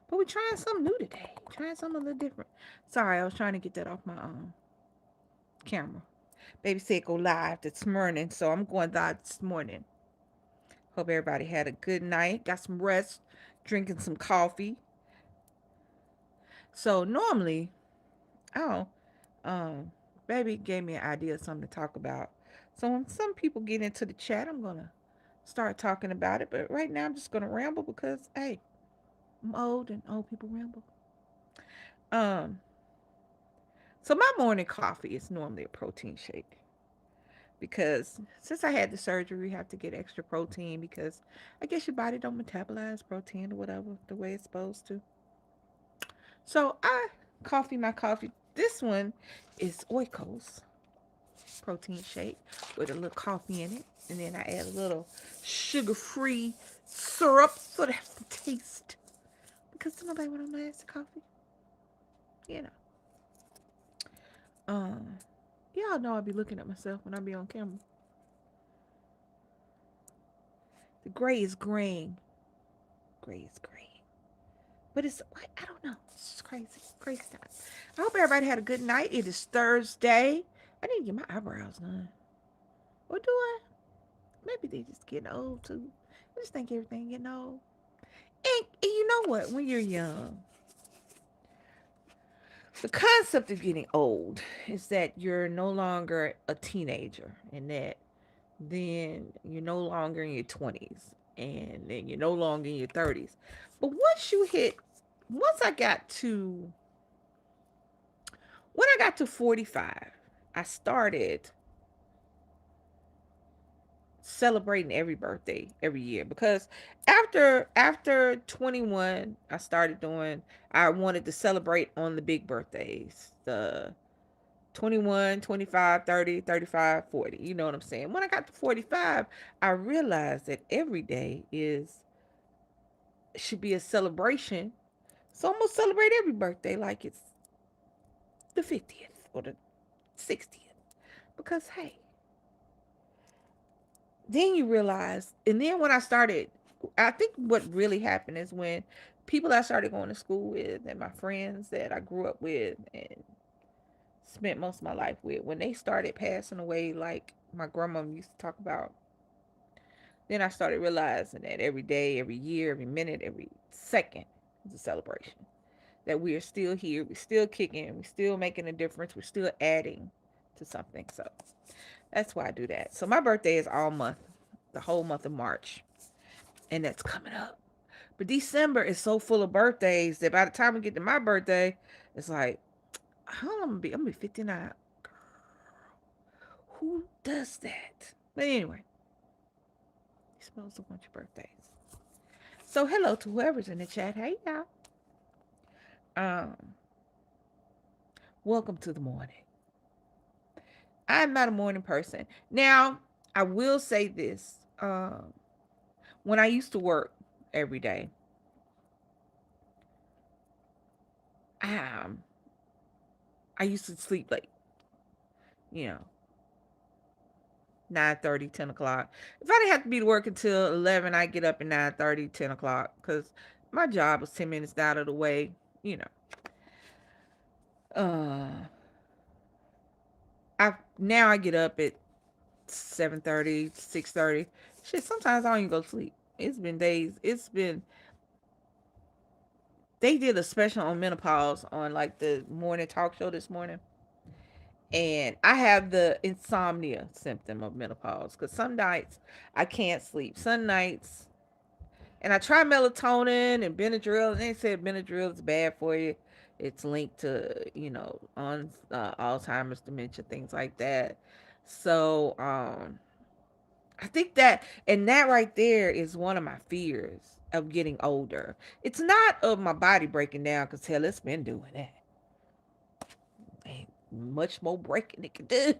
But we're trying something new today. Trying something a little different. Sorry, I was trying to get that off my camera. Baby said go live this morning, so I'm going live this morning. Hope everybody had a good night, got some rest, drinking some coffee. So normally, oh, baby gave me an idea of something to talk about. So when some people get into the chat, I'm gonna start talking about it. But right now, I'm just gonna ramble because hey, I'm old and old people ramble. Um, so my morning coffee is normally a protein shake because since I had the surgery, we have to get extra protein because I guess your body don't metabolize protein or whatever the way it's supposed to. So I my coffee. This one is Oikos protein shake with a little coffee in it, and then I add a little sugar-free syrup so it has the taste. Because nobody want to nasty coffee, you know. Um, y'all know I be looking at myself when I be on camera. The gray is graying. Gray is graying. But it's, I don't know. It's just crazy. Crazy time. I hope everybody had a good night. It is Thursday. I need to get my eyebrows done. Or do I? Maybe they just getting old too. I just think everything getting old. And you know what? When you're young, the concept of getting old is that you're no longer a teenager and that then you're no longer in your 20s and then you're no longer in your 30s. But once I got to, when I got to 45, I started celebrating every birthday every year because after 21 I wanted to celebrate on the big birthdays, the 21, 25, 30, 35, 40. You know what I'm saying? When I got to 45, I realized that every day is should be a celebration. So I'm gonna celebrate every birthday like it's the 50th or the 60th. Because hey, then you realize, and then when I started, I think what really happened is when people I started going to school with and my friends that I grew up with and spent most of my life with, when they started passing away, like my grandma used to talk about, then I started realizing that every day, every year, every minute, every second is a celebration. That we are still here, we're still kicking, we're still making a difference, we're still adding to something. So that's why I do that. So my birthday is all month, the whole month of March, and that's coming up. But December is so full of birthdays that by the time we get to my birthday, it's like, how long I'm gonna be? I'm gonna be 59. Girl, who does that? But anyway, you're supposed to want your birthdays. So hello to whoever's in the chat. Hey y'all. Um, welcome to the morning. I'm not a morning person. Now, I will say this. When I used to work every day, um, I used to sleep late, you know, 9:30, 10 o'clock. If I didn't have to be to work until 11, I get up at 9:30, 10 o'clock because my job was 10 minutes out of the way, you know. Uh, now I get up at 7:30, 6:30. Shit, sometimes I don't even go to sleep. It's been days. They did a special on menopause on like the morning talk show this morning. And I have the insomnia symptom of menopause because some nights I can't sleep. Some nights, and I try melatonin and Benadryl, and they said Benadryl is bad for you. It's linked to, on Alzheimer's, dementia, things like that. So, I think that right there is one of my fears of getting older. It's not of my body breaking down because hell, it's been doing that. Ain't much more breaking it can do.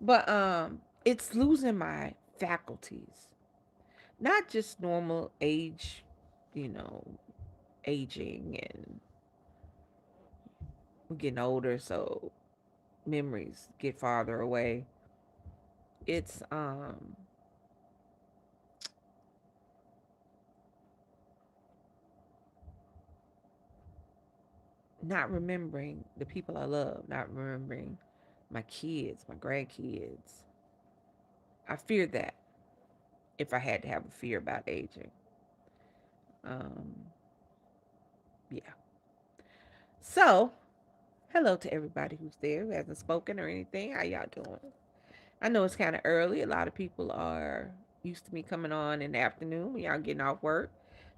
But it's losing my faculties. Not just normal age, you know, aging and we're getting older, so memories get farther away. It's not remembering the people I love, not remembering my kids, my grandkids. I fear that if I had to have a fear about aging. Um, yeah. So, hello to everybody who's there who hasn't spoken or anything. How y'all doing? I know it's kind of early. A lot of people are used to me coming on in the afternoon when y'all getting off work.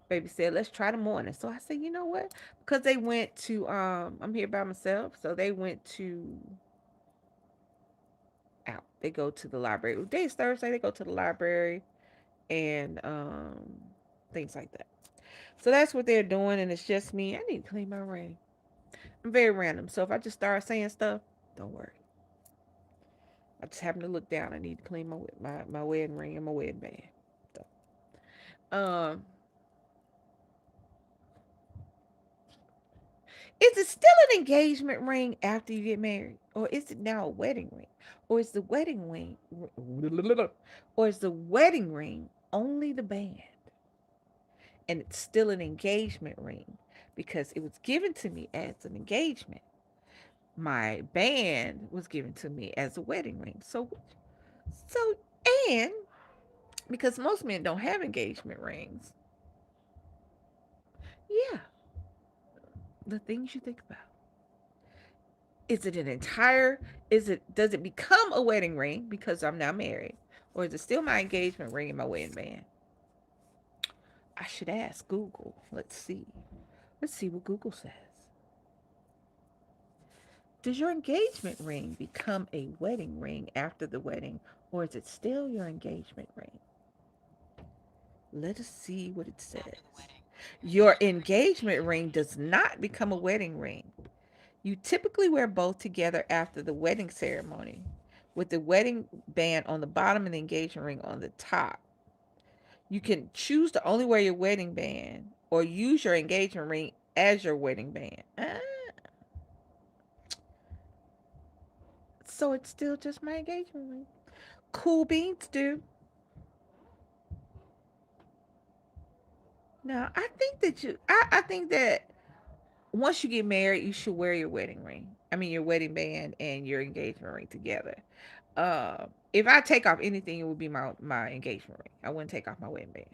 Baby said, let's try the morning. So I said, you know what? Because they went to, I'm here by myself. So they went to, out. They go to the library. Today's Thursday. They go to the library and things like that. So that's what they're doing. And it's just me. I need to clean my ring. I'm very random. So if I just start saying stuff, don't worry. I just happen to look down. I need to clean my wedding ring and my wedding band. So, um, is it still an engagement ring after you get married, or is it now a wedding ring, or is the wedding ring, or is the wedding ring only the band, and it's still an engagement ring because it was given to me as an engagement. My band was given to me as a wedding ring. So, and because most men don't have engagement rings, yeah, the things you think about. Is it an entire, does it become a wedding ring because I'm now married? Or is it still my engagement ring and my wedding band? I should ask Google. Let's see. Let's see what Google says. Does your engagement ring become a wedding ring after the wedding, or is it still your engagement ring? Let us see what it says. Your engagement ring does not become a wedding ring. You typically wear both together after the wedding ceremony, with the wedding band on the bottom and the engagement ring on the top. You can choose to only wear your wedding band or use your engagement ring as your wedding band. So it's still just my engagement ring. Cool beans, dude. Now, I think that once you get married, you should wear your wedding ring. I mean, your wedding band and your engagement ring together. If I take off anything, it would be my engagement ring. I wouldn't take off my wedding band.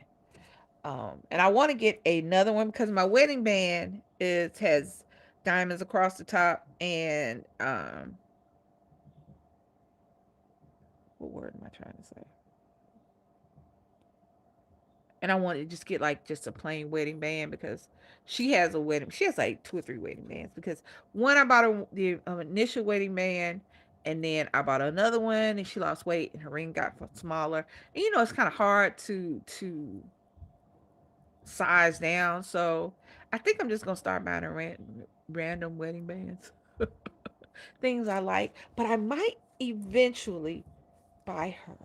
And I want to get another one because my wedding band has diamonds across the top and what word am I trying to say? And I want to just get like just a plain wedding band because she has a wedding. She has like two or three wedding bands because one I bought the initial wedding band, and then I bought another one, and she lost weight and her ring got smaller. And it's kind of hard to size down. So I think I'm just gonna start buying a random wedding bands, things I like. But I might eventually buy her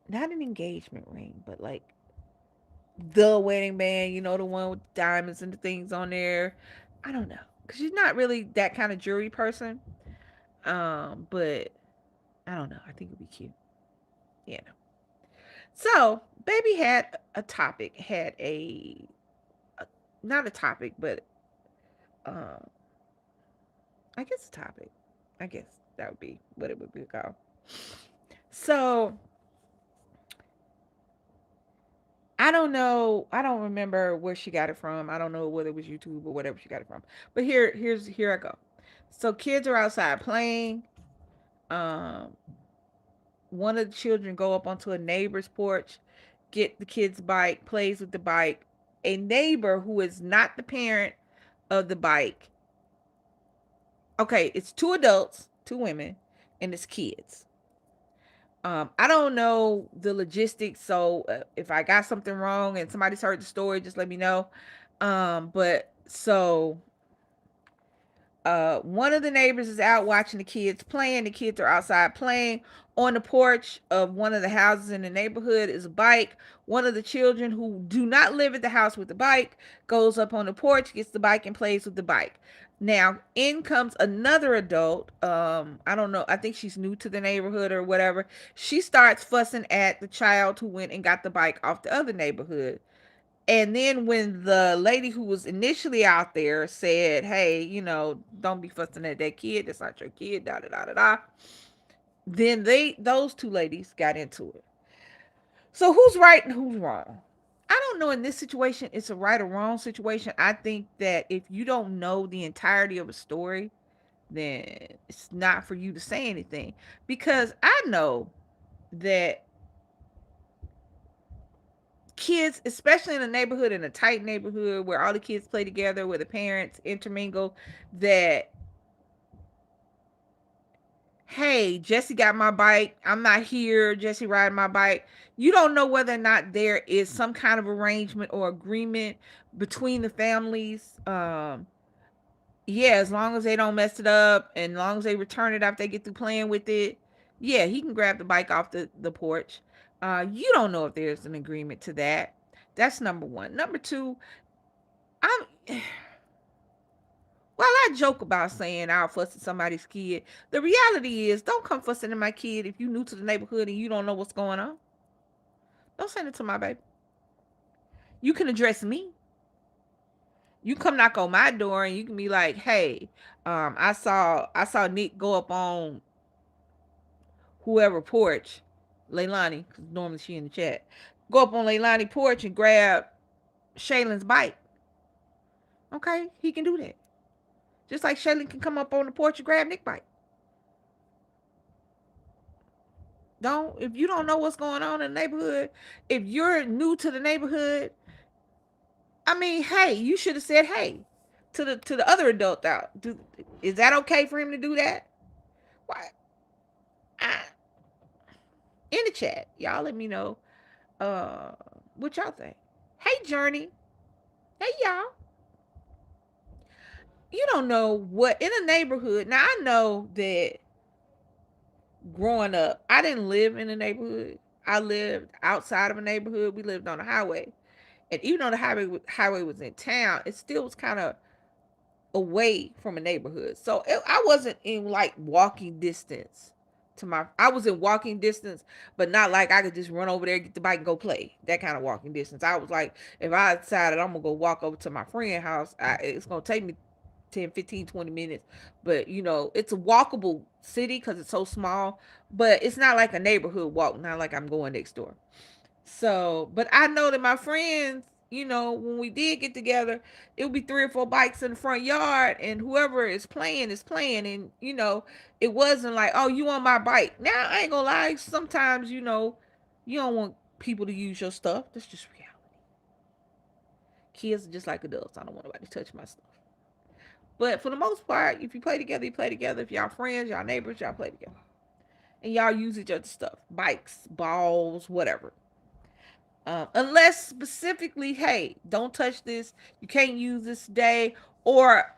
not an engagement ring, but like the wedding band, the one with diamonds and the things on there. I don't know, because she's not really that kind of jewelry person. But I don't know. I think it'd be cute. Yeah. So, baby had a topic, had a not a topic, but um, I guess a topic. I guess that would be what it would be called. So, I don't know. I don't remember where she got it from. I don't know whether it was YouTube or whatever she got it from. But here I go. So kids are outside playing. Um, one of the children go up onto a neighbor's porch, get the kid's bike, plays with the bike. A neighbor who is not the parent of the bike. Okay, it's two adults, two women, and it's kids. I don't know the logistics, so if I got something wrong and somebody's heard the story, just let me know. But so one of the neighbors is out watching the kids playing. The kids are outside playing. On the porch of one of the houses in the neighborhood is a bike. One of the children who do not live at the house with the bike goes up on the porch, gets the bike, and plays with the bike. Now, in comes another adult. I don't know. I think she's new to the neighborhood or whatever. She starts fussing at the child who went and got the bike off the other neighborhood. And then when the lady who was initially out there said, "Hey, don't be fussing at that kid. That's not your kid." Da da da da da. Then those two ladies got into it. So who's right and who's wrong? I don't know in this situation it's a right or wrong situation. I think that if you don't know the entirety of a story, then it's not for you to say anything. Because I know that kids, especially in a neighborhood, in a tight neighborhood where all the kids play together, where the parents intermingle, that hey, Jesse got my bike. I'm not here. Jesse riding my bike. You don't know whether or not there is some kind of arrangement or agreement between the families. Yeah, as long as they don't mess it up and as long as they return it after they get through playing with it, yeah, he can grab the bike off the porch. You don't know if there's an agreement to that. That's number one. Number two, I'm while I joke about saying I'll fuss at somebody's kid, the reality is don't come fussing at my kid if you new to the neighborhood and you don't know what's going on. Don't send it to my baby. You can address me. You come knock on my door and you can be like, "Hey, I saw Nick go up on whoever porch, Leilani, because normally she in the chat, go up on Leilani porch and grab Shaylin's bike." Okay, he can do that. Just like Shaylin can come up on the porch and grab Nick's bike. Don't if you don't know what's going on in the neighborhood, if you're new to the neighborhood, I mean, hey, you should have said hey to the other adult out. Is that okay for him to do that? Why? I, in the chat, y'all let me know uh what y'all think. Hey Journey. Hey y'all. You don't know what in a neighborhood. Now I know that growing up, I didn't live in a neighborhood. I lived outside of a neighborhood. We lived on a highway. And even though the highway was in town, it still was kind of away from a neighborhood. So I wasn't in like walking distance to my. I was in walking distance, but not like I could just run over there, get the bike, and go play. That kind of walking distance. I was like, if I decided I'm gonna go walk over to my friend's house, it's gonna take me 10, 15, 20 minutes. But it's a walkable city because it's so small. But it's not like a neighborhood walk. Not like I'm going next door. So, but I know that my friends, when we did get together, it would be three or four bikes in the front yard, and whoever is playing, and it wasn't like, oh, you on my bike. Now I ain't gonna lie, sometimes you don't want people to use your stuff. That's just reality. Kids are just like adults. I don't want nobody to touch my stuff. But for the most part, if you play together, you play together. If y'all friends, y'all neighbors, y'all play together, and y'all use each other's stuff, bikes, balls, whatever. Unless specifically, hey, don't touch this. You can't use this today, or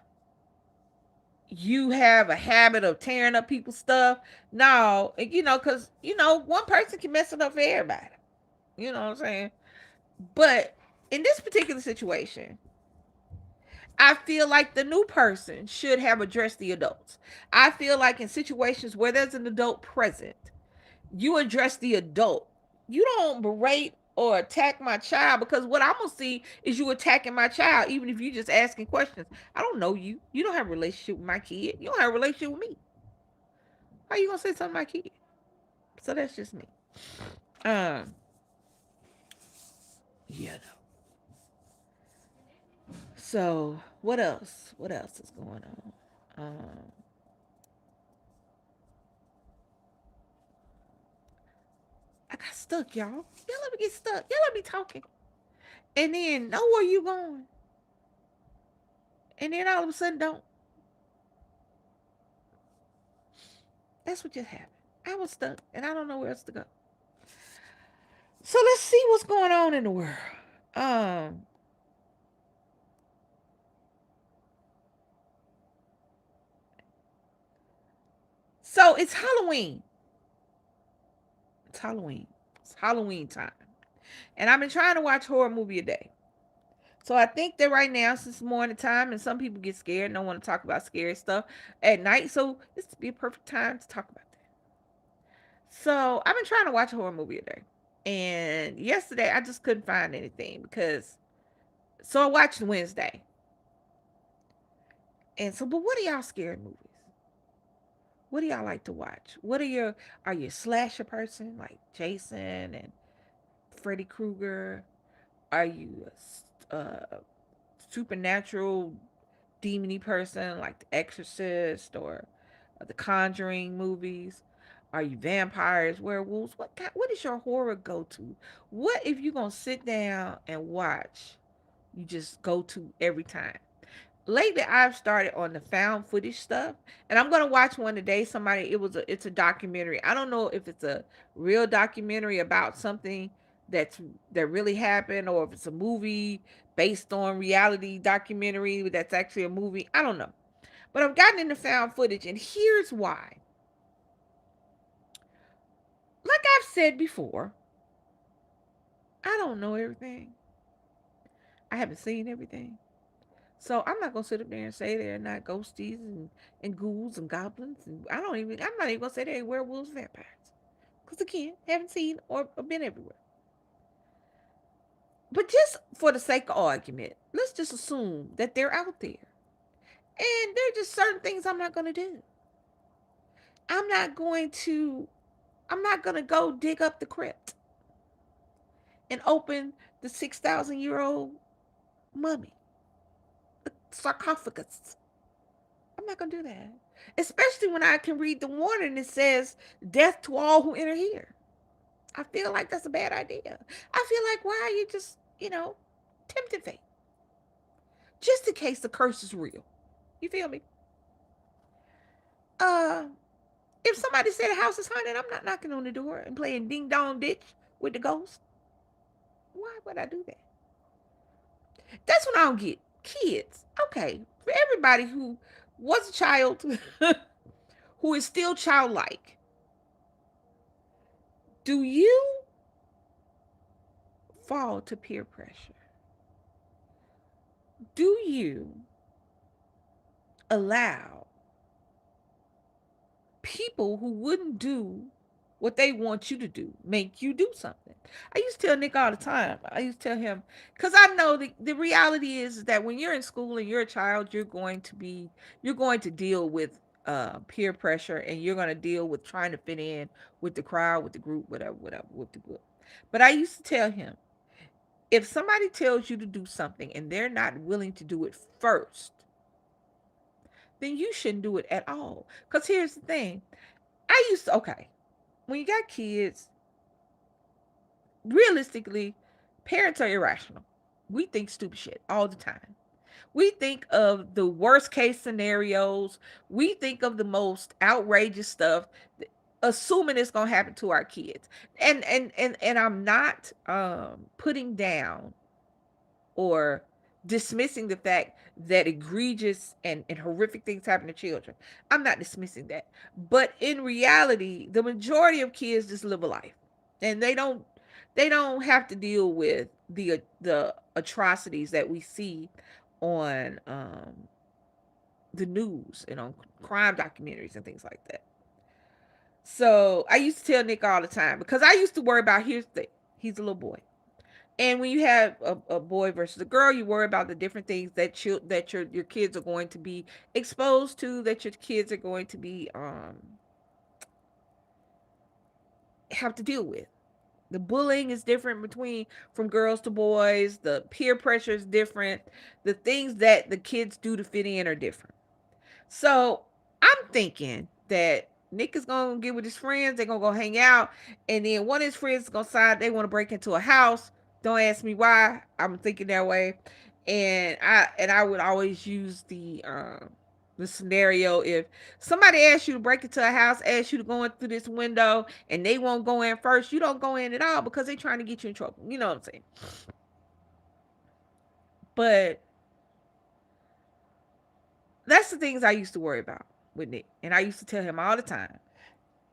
you have a habit of tearing up people's stuff. No, because one person can mess it up for everybody. You know what I'm saying? But in this particular situation, I feel like the new person should have addressed the adults. I feel like in situations where there's an adult present, you address the adult. You don't berate or attack my child, because what I'm gonna see is you attacking my child, even if you just asking questions. I don't know you. You don't have a relationship with my kid. You don't have a relationship with me. How you gonna say something to my kid? So that's just me. Um, yeah. So what else? What else is going on? I got stuck, y'all. Y'all let me get stuck. Y'all let me talking, and then know where you going, and then all of a sudden don't. That's what just happened. I was stuck and I don't know where else to go. So let's see what's going on in the world. Um, so it's Halloween. It's Halloween. It's Halloween time. And I've been trying to watch horror movie a day. So I think that right now, since morning time, and some people get scared and don't want to talk about scary stuff at night. So this would be a perfect time to talk about that. So I've been trying to watch a horror movie a day. And yesterday I just couldn't find anything because So I watched Wednesday. And so, but what are y'all scary movies? What do y'all like to watch? Are you a slasher person like Jason and Freddy Krueger? Are you a supernatural demony person like The Exorcist or the Conjuring movies? Are you vampires, werewolves? What is your horror go to? What if you're gonna sit down and watch? You just go to every time. Lately I've started on the found footage stuff, and I'm gonna watch one today. It's a documentary. I don't know if it's a real documentary about something that's that really happened, or if it's a movie based on reality documentary that's actually a movie. I don't know. But I've gotten into found footage, and here's why. Like I've said before, I don't know everything. I haven't seen everything. So I'm not gonna sit up there and say they're not ghosties and ghouls and goblins, and I'm not even gonna say they're werewolves, vampires, because again, haven't seen or been everywhere. But just for the sake of argument, let's just assume that they're out there, and there are just certain things I'm not gonna do. I'm not going to. I'm not gonna go dig up the crypt and open the 6,000-year-old mummy, the sarcophagus. I'm not gonna do that. Especially when I can read the warning that says death to all who enter here. I feel like that's a bad idea. I feel like why are you just, tempting fate? Just in case the curse is real. You feel me? Uh if somebody said a house is haunted, I'm not knocking on the door and playing ding dong ditch with the ghost. Why would I do that? That's what I don't get. Kids. Okay. For everybody who was a child, who is still childlike, do you fall to peer pressure? Do you allow people who wouldn't do what they want you to do make you do something? I used to tell Nick all the time. I used to tell him, because I know the reality is that when you're in school and you're a child, you're going to deal with peer pressure, and you're going to deal with trying to fit in with the crowd, with the group, whatever, with the group. But I used to tell him, if somebody tells you to do something and they're not willing to do it first, then you shouldn't do it at all. Because here's the thing. Okay, when you got kids, realistically, parents are irrational. We think stupid shit all the time. We think of the worst case scenarios. We think of the most outrageous stuff, assuming it's gonna happen to our kids. And I'm not putting down or dismissing the fact that egregious and horrific things happen to children. I'm not dismissing that. But in reality, the majority of kids just live a life. And they don't have to deal with the atrocities that we see on the news and on crime documentaries and things like that. So I used to tell Nick all the time, because I used to worry about, here's the thing, he's a little boy. And when you have a boy versus a girl, you worry about the different things that your kids are going to be exposed to, that your kids are going to be have to deal with. The bullying is different between from girls to boys. The peer pressure is different. The things that the kids do to fit in are different. So I'm thinking that Nick is gonna get with his friends. They're gonna go hang out, and then one of his friends is gonna decide they want to break into a house. Don't ask me why. I'm thinking that way, and I would always use the scenario: if somebody asks you to break into a house, asks you to go in through this window, and they won't go in first, you don't go in at all because they're trying to get you in trouble. You know what I'm saying? But that's the things I used to worry about with Nick, and I used to tell him all the time,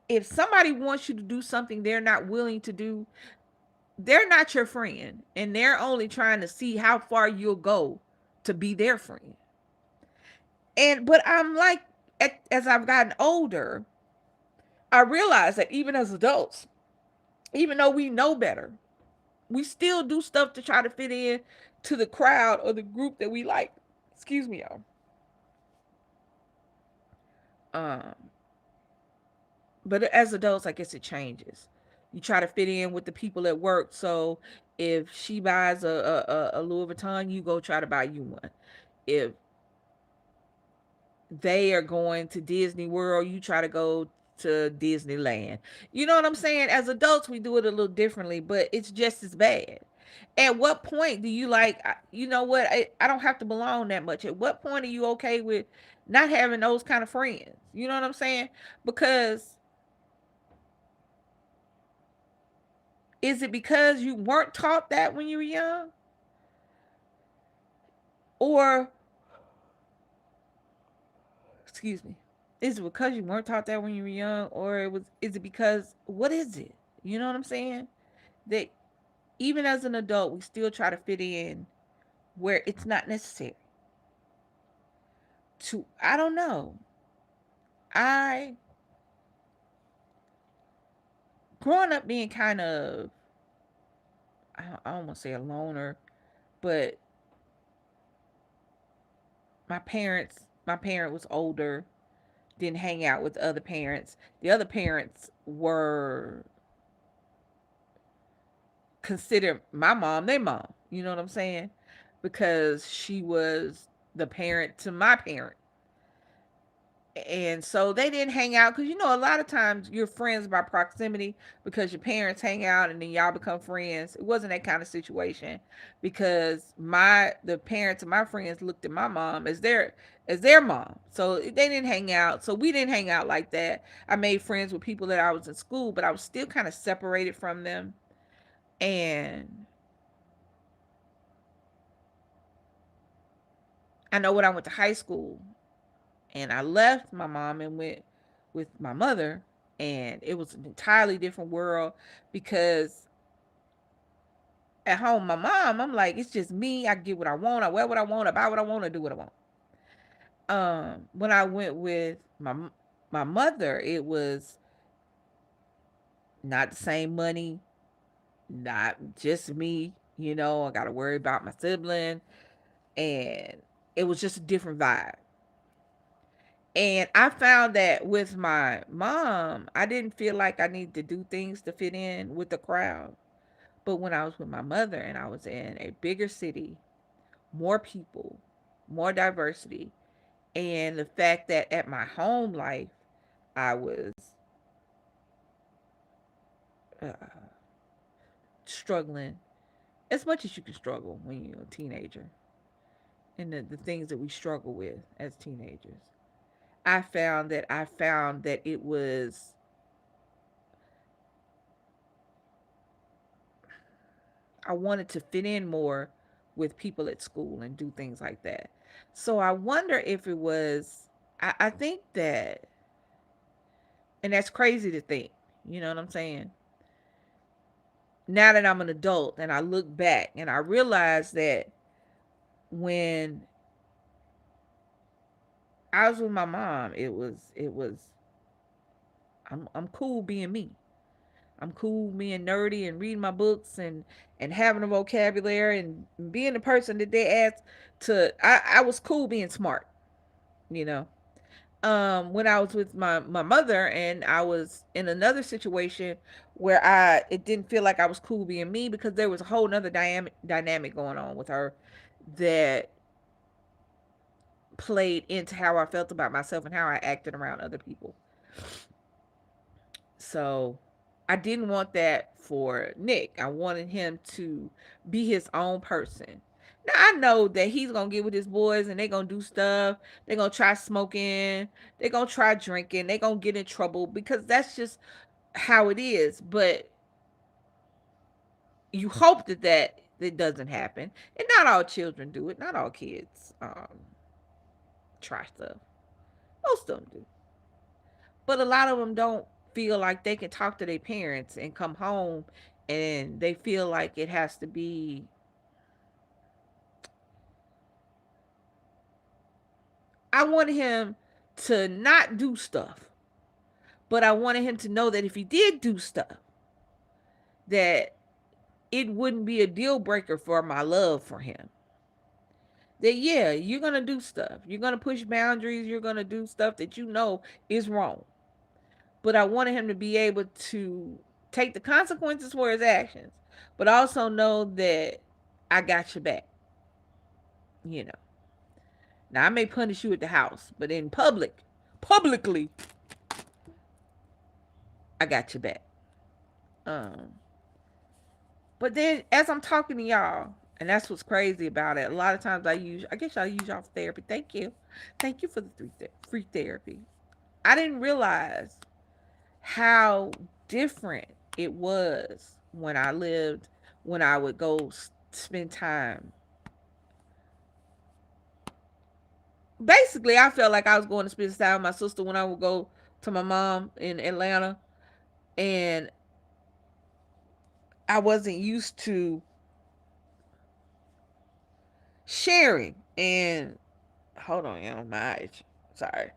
if somebody wants you to do something they're not willing to do, they're not your friend, and they're only trying to see how far you'll go to be their friend. But I'm like, as I've gotten older, I realize that even as adults, even though we know better, We still do stuff to try to fit in to the crowd or the group that we like. Excuse me, y'all. Um, but as adults, I guess it changes. You try to fit in with the people at work. So if she buys a Louis Vuitton, you go try to buy you one. If they are going to Disney World, you try to go to Disneyland. You know what I'm saying? As adults, we do it a little differently, but it's just as bad. At what point do you like, you know what, I don't have to belong that much? At what point are you okay with not having those kind of friends? You know what I'm saying? Because is it because you weren't taught that when you were young? Or, excuse me, is it because you weren't taught that when you were young? Or is it because, what is it? You know what I'm saying? That even as an adult, we still try to fit in where it's not necessary. I don't know. I, growing up being kind of, I don't want to say a loner, but my parent was older, didn't hang out with other parents. The other parents were considered my mom their mom. You know what I'm saying? Because she was the parent to my parent. And so they didn't hang out because, you know, a lot of times you're friends by proximity because your parents hang out and then y'all become friends. It wasn't that kind of situation because the parents of my friends looked at my mom as their mom. So they didn't hang out. So we didn't hang out like that. I made friends with people that I was in school, but I was still kind of separated from them. And I know when I went to high school, and I left my mom and went with my mother, and it was an entirely different world because at home, my mom, I'm like, it's just me. I get what I want. I wear what I want. I buy what I want. I do what I want. When I went with my mother, it was not the same money, not just me. You know, I got to worry about my sibling, and it was just a different vibe. And I found that with my mom, I didn't feel like I needed to do things to fit in with the crowd. But when I was with my mother and I was in a bigger city, more people, more diversity, and the fact that at my home life, I was uh, struggling as much as you can struggle when you're a teenager, and the things that we struggle with as teenagers. I found that it was, I wanted to fit in more with people at school and do things like that. So I wonder if it was, I think that, and that's crazy to think, you know what I'm saying? Now that I'm an adult and I look back and I realize that when I was with my mom, I'm cool being me. I'm cool being nerdy and reading my books and having a vocabulary and being the person that they asked to. I was cool being smart, you know. When I was with my mother and I was in another situation where I it didn't feel like I was cool being me because there was a whole nother dynamic going on with her that played into how I felt about myself and how I acted around other people. So I didn't want that for Nick. I wanted him to be his own person. Now I know that he's gonna get with his boys and they're gonna do stuff. They're gonna try smoking. They're gonna try drinking. They're gonna get in trouble because that's just how it is. But you hope that doesn't happen. And not all children do it. Not all kids try stuff. Most of them do. But a lot of them don't feel like they can talk to their parents and come home and they feel like it has to be, I wanted him to not do stuff, but I wanted him to know that if he did do stuff, that it wouldn't be a deal breaker for my love for him. That, yeah, you're going to do stuff. You're going to push boundaries. You're going to do stuff that you know is wrong. But I wanted him to be able to take the consequences for his actions, but also know that I got your back. You know, now I may punish you at the house, but in publicly, I got your back. Um, but then as I'm talking to y'all, and that's what's crazy about it. A lot of times I guess y'all use y'all for therapy. Thank you for the free therapy. I didn't realize how different it was when I would go spend time. Basically, I felt like I was going to spend time with my sister when I would go to my mom in Atlanta, and I wasn't used to sharing. And hold on, my age. Sorry.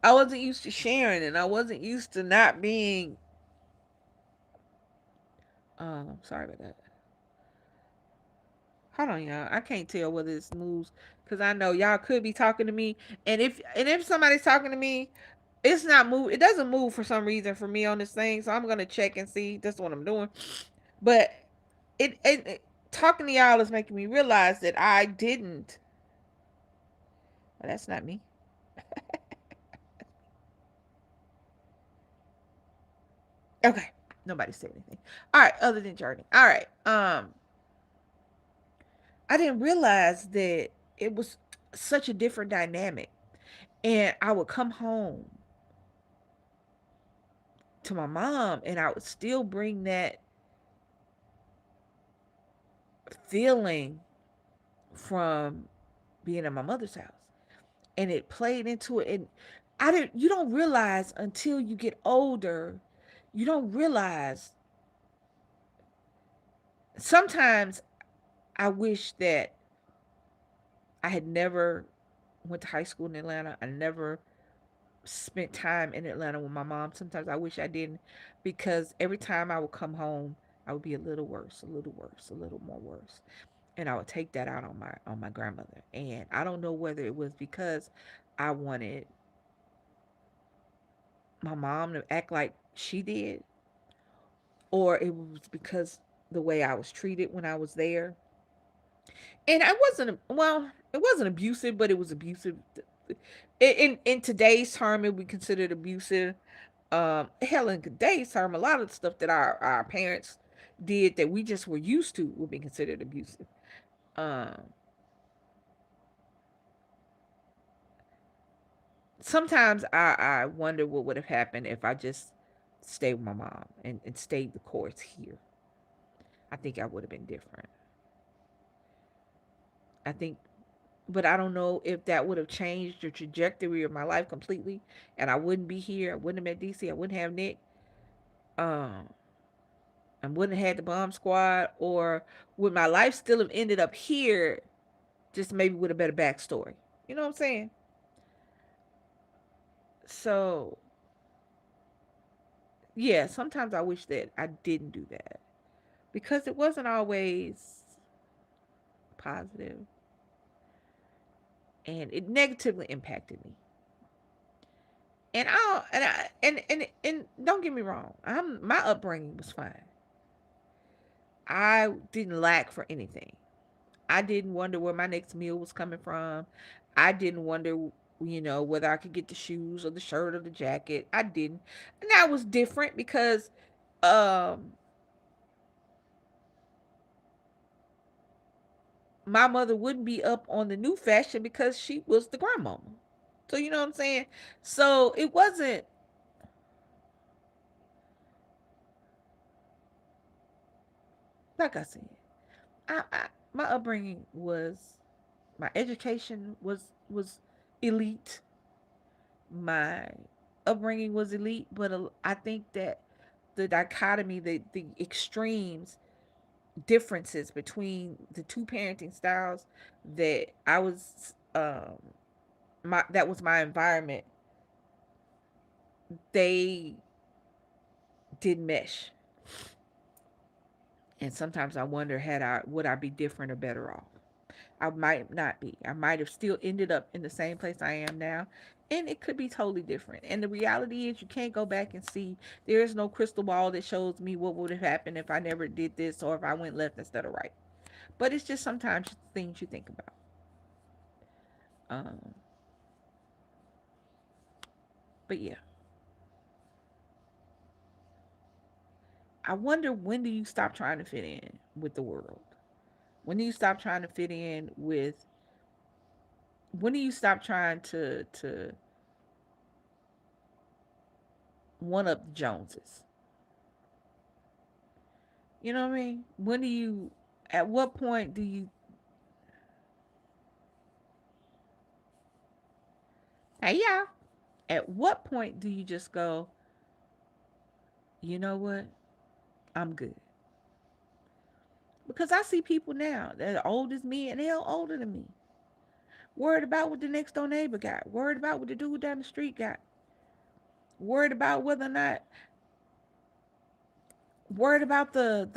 I wasn't used to sharing, and I wasn't used to not being. Sorry about that. Hold on, y'all. I can't tell whether this moves because I know y'all could be talking to me, and if somebody's talking to me, it's not move. It doesn't move for some reason for me on this thing, so I'm gonna check and see. That's what I'm doing. But it talking to y'all is making me realize that I didn't. Well, that's not me. Okay, nobody said anything. All right, other than journey. All right. I didn't realize that it was such a different dynamic, and I would come home to my mom, and I would still bring that feeling from being at my mother's house, and it played into it. And I didn't. You don't realize until you get older. You don't realize. Sometimes I wish that I had never went to high school in Atlanta. I never spent time in Atlanta with my mom. Sometimes I wish I didn't, because every time I would come home, I would be a little worse, a little worse, a little more worse. And I would take that out on my grandmother. And I don't know whether it was because I wanted my mom to act like she did, or it was because the way I was treated when I was there. And I wasn't, well, it wasn't abusive, but it was abusive. In today's term, it would be considered abusive. Hell, in today's term, a lot of the stuff that our parents did that we just were used to would be considered abusive. Um, Sometimes I wonder what would have happened if I just stayed with my mom and stayed the course here. I think I would have been different. I think, but I don't know if that would have changed the trajectory of my life completely, and I wouldn't be here. I wouldn't have met DC. I wouldn't have Nick. Um, I wouldn't have had the bomb squad, or would my life still have ended up here, just maybe with a better backstory? You know what I'm saying? So yeah, sometimes I wish that I didn't do that because it wasn't always positive, and it negatively impacted me. And don't get me wrong, my upbringing was fine. I didn't lack for anything. I didn't wonder where my next meal was coming from. I didn't wonder, whether I could get the shoes or the shirt or the jacket. I didn't. And that was different because um my mother wouldn't be up on the new fashion because she was the grandmama. So you know what I'm saying? So it wasn't, like I said, my upbringing was, my education was elite. My upbringing was elite, but I think that the dichotomy, the extremes, differences between the two parenting styles that I was, my that was my environment, they didn't mesh. And sometimes I wonder, would I be different or better off? I might not be. I might have still ended up in the same place I am now. And it could be totally different. And the reality is, you can't go back and see. There is no crystal ball that shows me what would have happened if I never did this or if I went left instead of right. But it's just sometimes things you think about. Um, but yeah, I wonder, when do you stop trying to fit in with the world? When do you stop trying to fit in with? When do you stop trying to one up the Joneses? You know what I mean? When do you? At what point do you? Hey, yeah. At what point do you just go, you know what? I'm good. Because I see people now that are old as me and they're older than me. Worried about what the next door neighbor got. Worried about what the dude down the street got. Worried about whether or not. Worried about the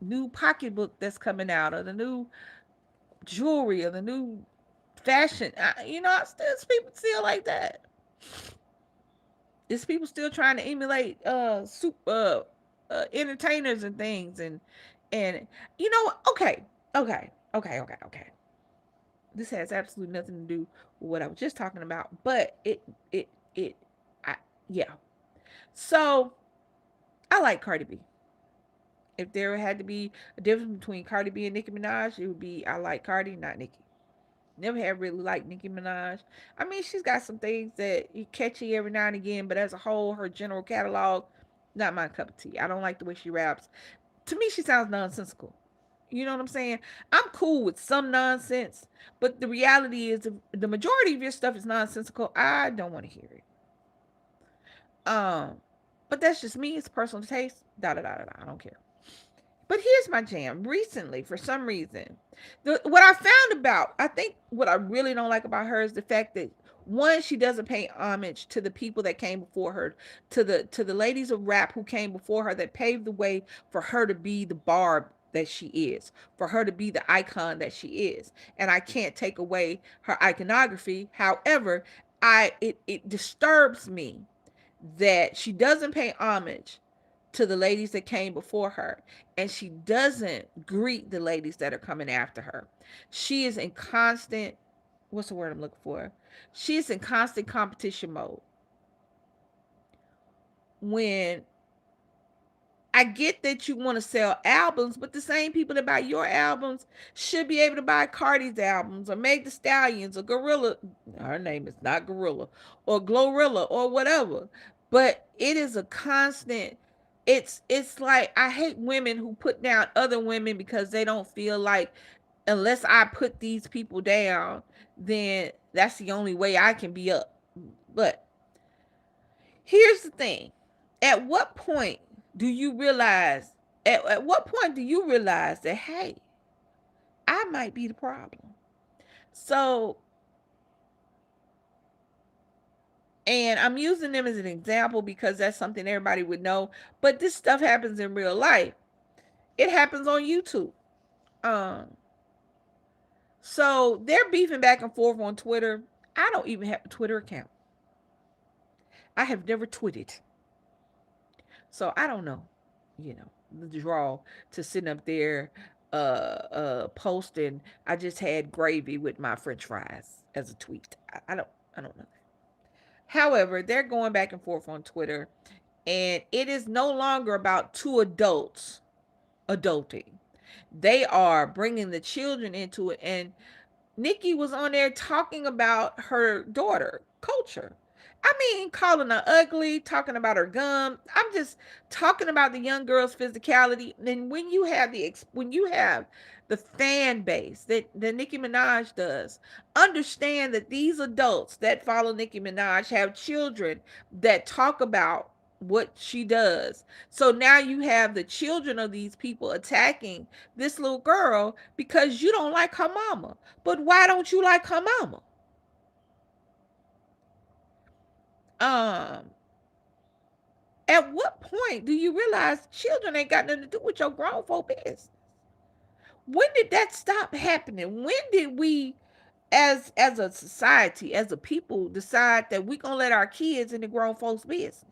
new pocketbook that's coming out, or the new jewelry, or the new fashion. There's people still like that. There's people still trying to emulate entertainers and things, and okay. This has absolutely nothing to do with what I was just talking about, but it I yeah. So I like Cardi B. If there had to be a difference between Cardi B and Nicki Minaj, it would be, I like Cardi, not Nicki. Never have really liked Nicki Minaj. I mean, she's got some things that are catchy every now and again, but as a whole, her general catalog, not my cup of tea. I don't like the way she raps. To me, she sounds nonsensical. You know what I'm saying? I'm cool with some nonsense, but the reality is, the majority of your stuff is nonsensical. I don't want to hear it. Um, but that's just me. It's personal taste. Da da da da da. I don't care. But here's my jam. Recently, for some reason, what I found about, I think what I really don't like about her is the fact that, one, she doesn't pay homage to the people that came before her, to the ladies of rap who came before her, that paved the way for her to be the Barb that she is, for her to be the icon that she is. And I can't take away her iconography. However, it disturbs me that she doesn't pay homage to the ladies that came before her, and she doesn't greet the ladies that are coming after her. She is in constant, what's the word I'm looking for? She is in constant competition mode. When I get that you want to sell albums, but the same people that buy your albums should be able to buy Cardi's albums, or Meg the Stallions, or Gorilla. Her name is not Gorilla, or Glorilla, or whatever. But it is a constant. It's like, I hate women who put down other women because they don't feel like, unless I put these people down, then that's the only way I can be up. But here's the thing. At what point do you realize, at what point do you realize that, hey, I might be the problem? So, and I'm using them as an example because that's something everybody would know, but this stuff happens in real life. It happens on YouTube. Um, so they're beefing back and forth on Twitter. I don't even have a Twitter account. I have never tweeted. So I don't know, the draw to sitting up there posting, I just had gravy with my French fries, as a tweet. I don't know. However, they're going back and forth on Twitter, and it is no longer about two adults adulting. They are bringing the children into it, and Nikki was on there talking about her daughter, Culture. I mean, calling her ugly, talking about her gum. I'm just talking about the young girl's physicality. And when you have the fan base that Nicki Minaj does, understand that these adults that follow Nicki Minaj have children that talk about what she does. So now you have the children of these people attacking this little girl because you don't like her mama. But why don't you like her mama? Um, At what point do you realize children ain't got nothing to do with your grown folk business? When did that stop happening? When did we, as a society, as a people, decide that we gonna let our kids in the grown folks' business?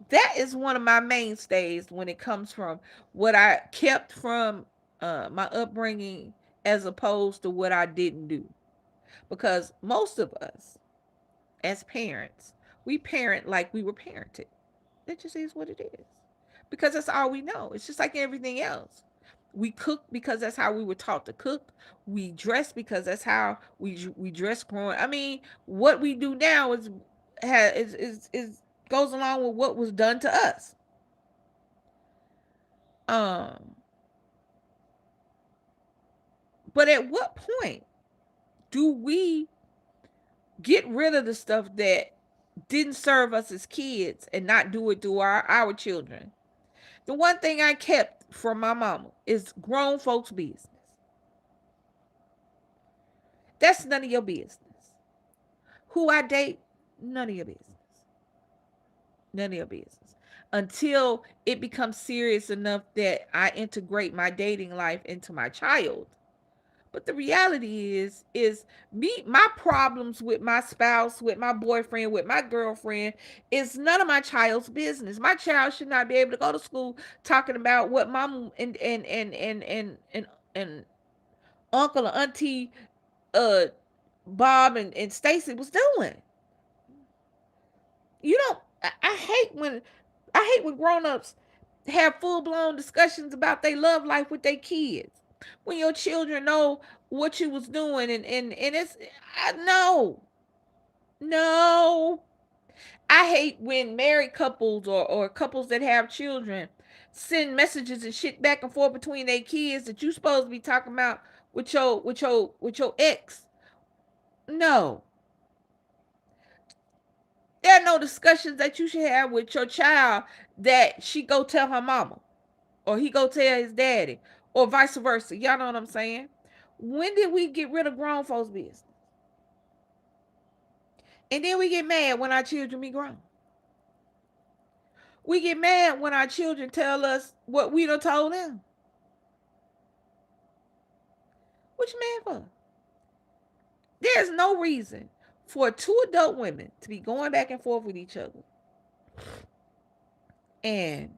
That is one of my mainstays when it comes from what I kept from my upbringing as opposed to what I didn't do. Because most of us, as parents, we parent like we were parented. That just is what it is. Because that's all we know. It's just like everything else. We cook because that's how we were taught to cook. We dress because that's how we dress growing. I mean, what we do now is goes along with what was done to us. Um, but at what point do we get rid of the stuff that didn't serve us as kids and not do it to our children? The one thing I kept from my mama is grown folks' business. That's none of your business. Who I date, none of your business. None of your business. Until it becomes serious enough that I integrate my dating life into my child. But the reality is my problems with my spouse, with my boyfriend, with my girlfriend is none of my child's business. My child should not be able to go to school talking about what mom and uncle and auntie uh Bob and Stacy was doing. You don't I hate when grown-ups have full-blown discussions about their love life with their kids. When your children know what you was doing and it's I know. No. I hate when married couples or couples that have children send messages and shit back and forth between their kids that you supposed to be talking about with your ex. No. There are no discussions that you should have with your child that she go tell her mama or he go tell his daddy or vice versa. Y'all know what I'm saying? When did we get rid of grown folks' business? And then we get mad when our children be grown. We get mad when our children tell us what we done told them. What you mad for? There's no reason for two adult women to be going back and forth with each other and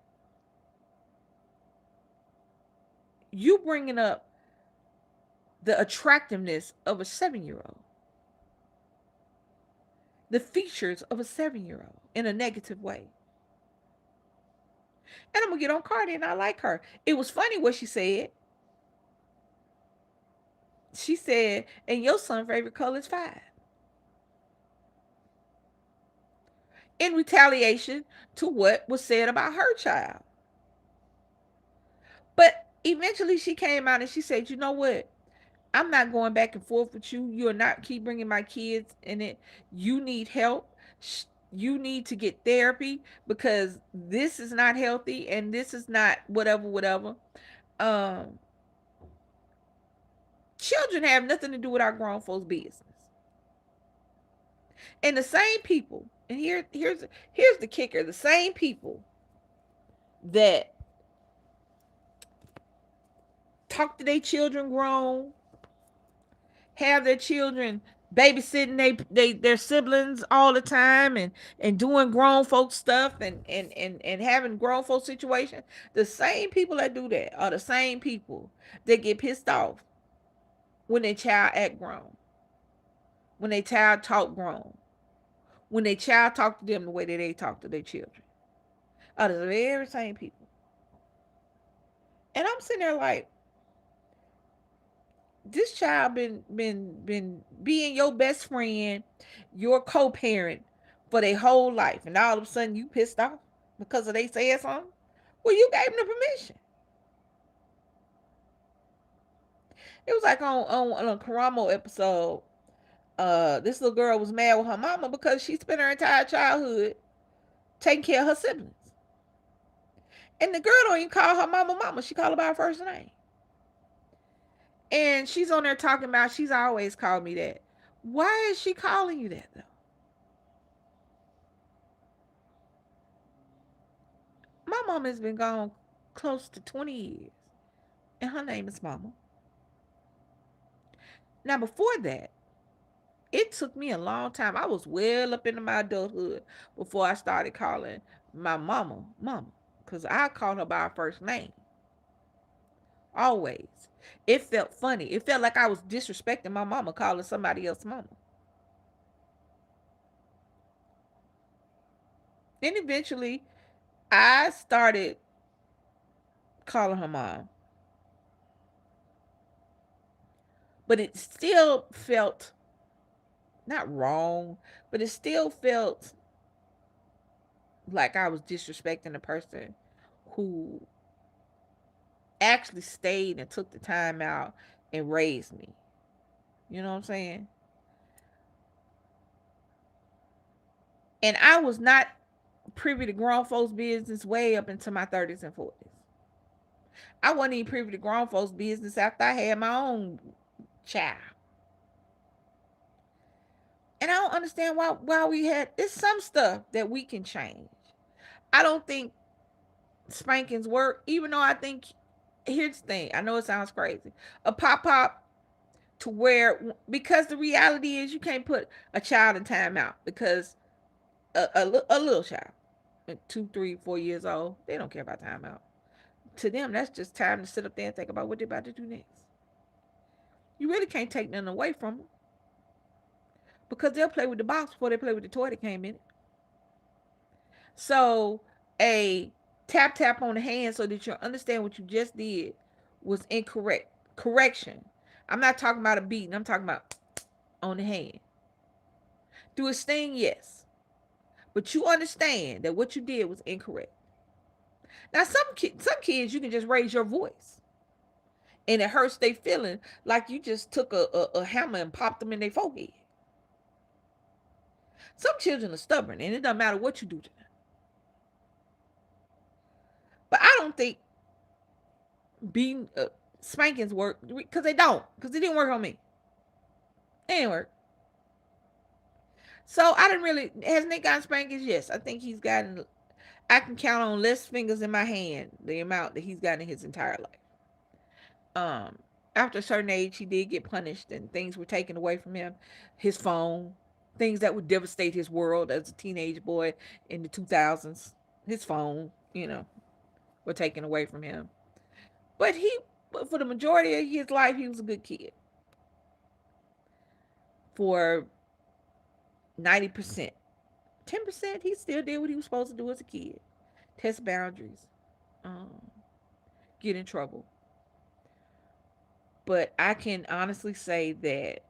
you bringing up the attractiveness of a 7-year old, the features of a 7-year old in a negative way. And I'm gonna get on Cardi and I like her. It was funny what she said. She said, and your son's favorite color is 5. In retaliation to what was said about her child. But eventually she came out and she said, you know what? I'm not going back and forth with you. You're not keep bringing my kids in it. You need help. You need to get therapy because this is not healthy and this is not whatever, whatever. Um, Children have nothing to do with our grown folks' business. And the same people, and here's the kicker: the same people that talk to their children grown, have their children babysitting their siblings all the time and doing grown folk stuff and having grown folk situations. The same people that do that are the same people that get pissed off when their child act grown, when their child talk grown, when their child talk to them the way that they talk to their children. Are the very same people. And I'm sitting there like, this child been being your best friend, your co-parent for their whole life, and all of a sudden you pissed off because of they said something. Well, you gave them the permission. It was like on a Karamo episode. This little girl was mad with her mama because she spent her entire childhood taking care of her siblings, and the girl don't even call her mama mama. She call her by her first name. And she's on there talking about she's always called me that. Why is she calling you that though? My mama has been gone close to 20 years, and her name is Mama. Now, before that, it took me a long time. I was well up into my adulthood before I started calling my mama, Mama, because I called her by her first name always. It felt funny. It felt like I was disrespecting my mama calling somebody else Mama. Then eventually, I started calling her mom, but it still felt not wrong, but it still felt like I was disrespecting the person who actually stayed and took the time out and raised me. You know what I'm saying? And I was not privy to grown folks' business way up into my 30s and 40s. I wasn't even privy to grown folks' business after I had my own child. And I don't understand why we had it's some stuff that we can change. I don't think spankings work, even though I think here's the thing. I know it sounds crazy. A pop to where because the reality is you can't put a child in timeout because a little child, 2, 3, 4 years old, they don't care about timeout. To them, that's just time to sit up there and think about what they're about to do next. You really can't take nothing away from them because they'll play with the box before they play with the toy that came in it. So a tap on the hand so that you understand what you just did was incorrect. Correction. I'm not talking about a beating. I'm talking about on the hand. Do a sting? Yes. But you understand that what you did was incorrect. Now, some kids you can just raise your voice, and it hurts their feeling like you just took a hammer and popped them in their forehead. Some children are stubborn, and it doesn't matter what you do to them. But I don't think beating spankings work because they don't. Because it didn't work on me. It didn't work. So I didn't really. Has Nick gotten spankings? Yes, I think he's gotten. I can count on less fingers in my hand the amount that he's gotten in his entire life. um After a certain age he did get punished and things were taken away from him. His phone, things that would devastate his world as a teenage boy in the 2000s, his phone, were taken away from him. But for the majority of his life he was a good kid. For 90%, 10% he still did what he was supposed to do as a kid: test boundaries, um get in trouble. But I can honestly say that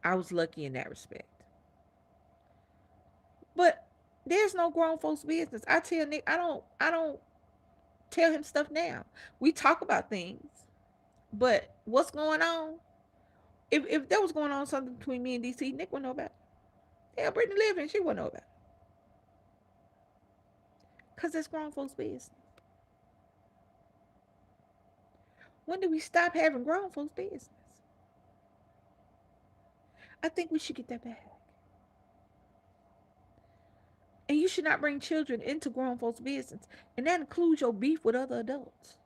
I was lucky in that respect. But there's no grown folks business. I tell Nick, I don't tell him stuff now. We talk about things, but what's going on? If there was going on something between me and DC, Nick wouldn't know about it. Yeah, Brittany lived and she wouldn't know about it. Cause it's grown folks business. When do we stop having grown folks business? I think we should get that back. And you should not bring children into grown folks business. And that includes your beef with other adults.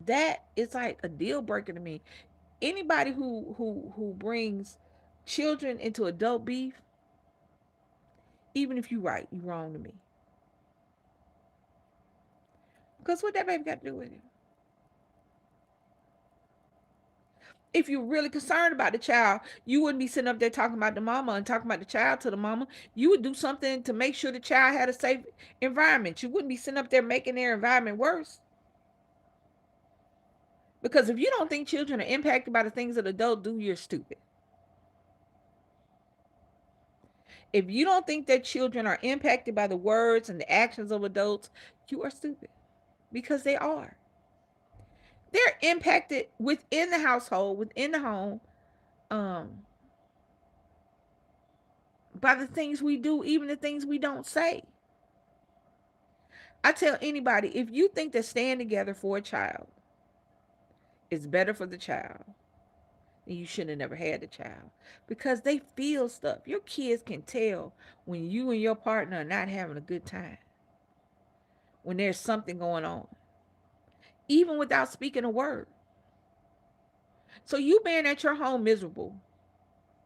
That is like a deal breaker to me. Anybody who brings children into adult beef, even if you right, you wrong to me. Because what that baby got to do with it? If you're really concerned about the child, you wouldn't be sitting up there talking about the mama and talking about the child to the mama. You would do something to make sure the child had a safe environment. You wouldn't be sitting up there making their environment worse. Because if you don't think children are impacted by the things that adults do, you're stupid. If you don't think that children are impacted by the words and the actions of adults, you are stupid. Because they are. They're impacted within the household, within the home, um, by the things we do, even the things we don't say. I tell anybody, if you think that staying together for a child is better for the child, then you shouldn't have never had the child. Because they feel stuff. Your kids can tell when you and your partner are not having a good time, when there's something going on, even without speaking a word. So you being at your home miserable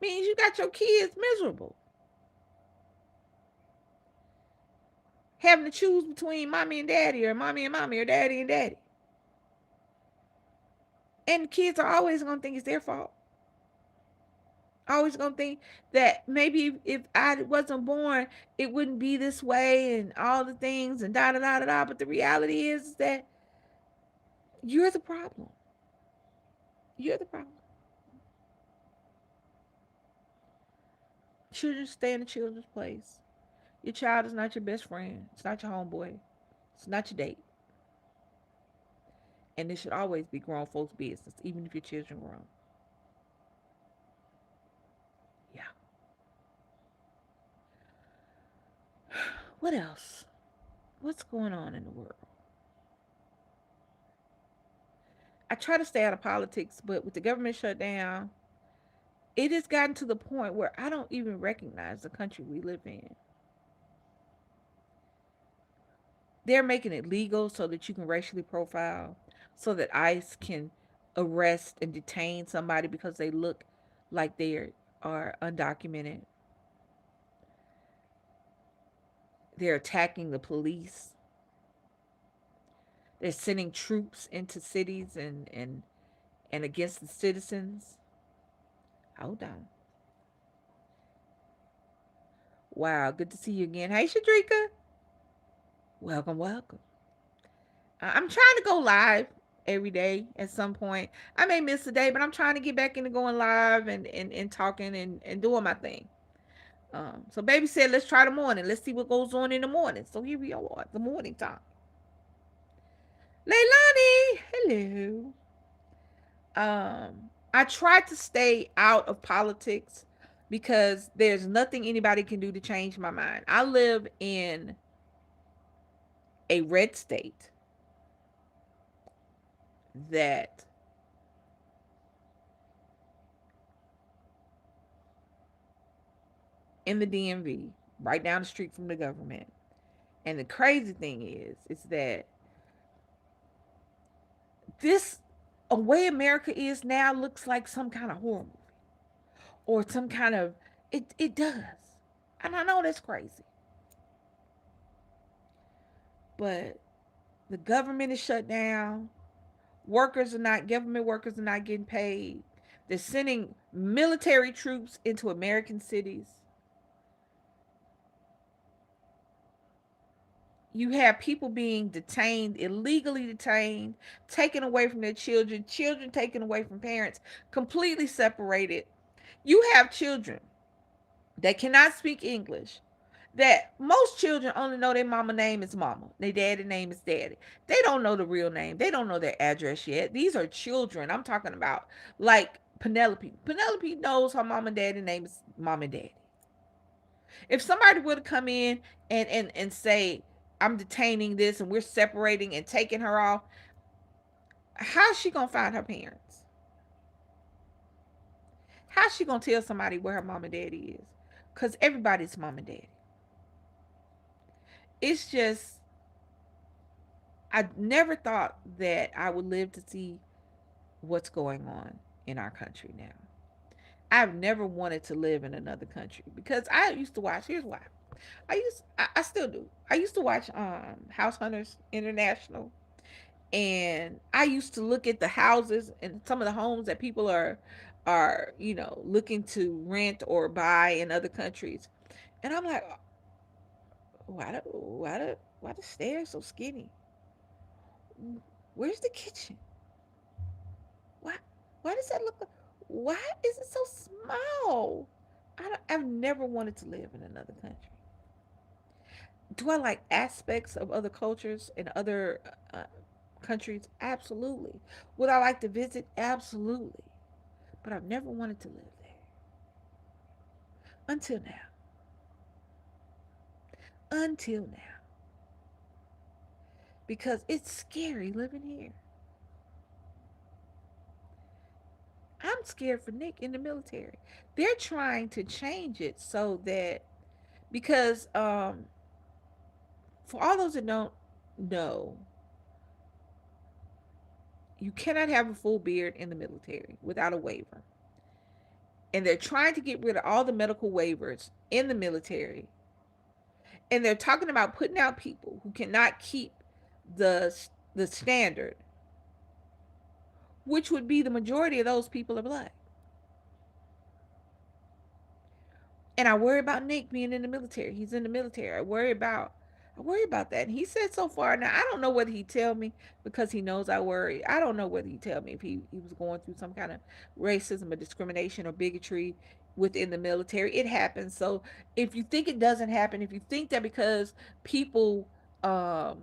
means you got your kids miserable. Having to choose between mommy and daddy, or mommy and mommy, or daddy and daddy. And the kids are always going to think it's their fault. Always going to think that maybe if I wasn't born, it wouldn't be this way and all the things and da da da da da. But the reality is that you're the problem. You're the problem. Children stay in the children's place. Your child is not your best friend. It's not your homeboy. It's not your date. And this should always be grown folks' business, even if your children grown. Yeah. What else? What's going on in the world? I try to stay out of politics, but with the government shutdown, it has gotten to the point where I don't even recognize the country we live in. They're making it legal so that you can racially profile, so that ICE can arrest and detain somebody because they look like they are undocumented. They're attacking the police. They're sending troops into cities and against the citizens. Hold on. Wow, good to see you again. Hey, Shadrika. Welcome, welcome. I'm trying to go live every day at some point. I may miss a day, but I'm trying to get back into going live and talking and doing my thing. So baby said, let's try the morning. Let's see what goes on in the morning. So here we are, the morning time. Leilani, hello. I try to stay out of politics because there's nothing anybody can do to change my mind. I live in a red state that in the DMV, right down the street from the government. And the crazy thing is that this a way America is now looks like some kind of horror movie or some kind of it does. And I know that's crazy. But the government is shut down. Government workers are not getting paid. They're sending military troops into American cities. You have people being detained, illegally detained, taken away from their children, children taken away from parents, completely separated. You have children that cannot speak English, that most children only know their mama name is mama, their daddy name is daddy. They don't know the real name. They don't know their address yet. These are children. I'm talking about like Penelope. Penelope knows her mom and daddy name is mom and daddy. If somebody would have come in and say, I'm detaining this and we're separating and taking her off, how's she gonna find her parents? How's she gonna tell somebody where her mom and daddy is? Because everybody's mom and daddy. It's just, I never thought that I would live to see what's going on in our country now. I've never wanted to live in another country because I used to watch. Here's why. I still do. I used to watch House Hunters International, and I used to look at the houses and some of the homes that people are looking to rent or buy in other countries, and I'm like, why the stairs so skinny? Where's the kitchen? Why why does that look like, why is it so small? I've never wanted to live in another country. Do I like aspects of other cultures and other countries? Absolutely. Would I like to visit? Absolutely. But I've never wanted to live there until now. Until now. Because it's scary living here. I'm I'm scared for Nick in the military. They're trying to change it so that, because for all those that don't know, you cannot have a full beard in the military without a waiver. And they're trying to get rid of all the medical waivers in the military. And they're talking about putting out people who cannot keep the the standard, which would be the majority of those people are black. And I worry about Nick being in the military. He's in the military. I worry about that. And he said so far. Now I don't know whether he tell me because he knows I worry. I don't know whether he tell me if he was going through some kind of racism or discrimination or bigotry within the military. It happens. So if you think it doesn't happen, if you think that because people um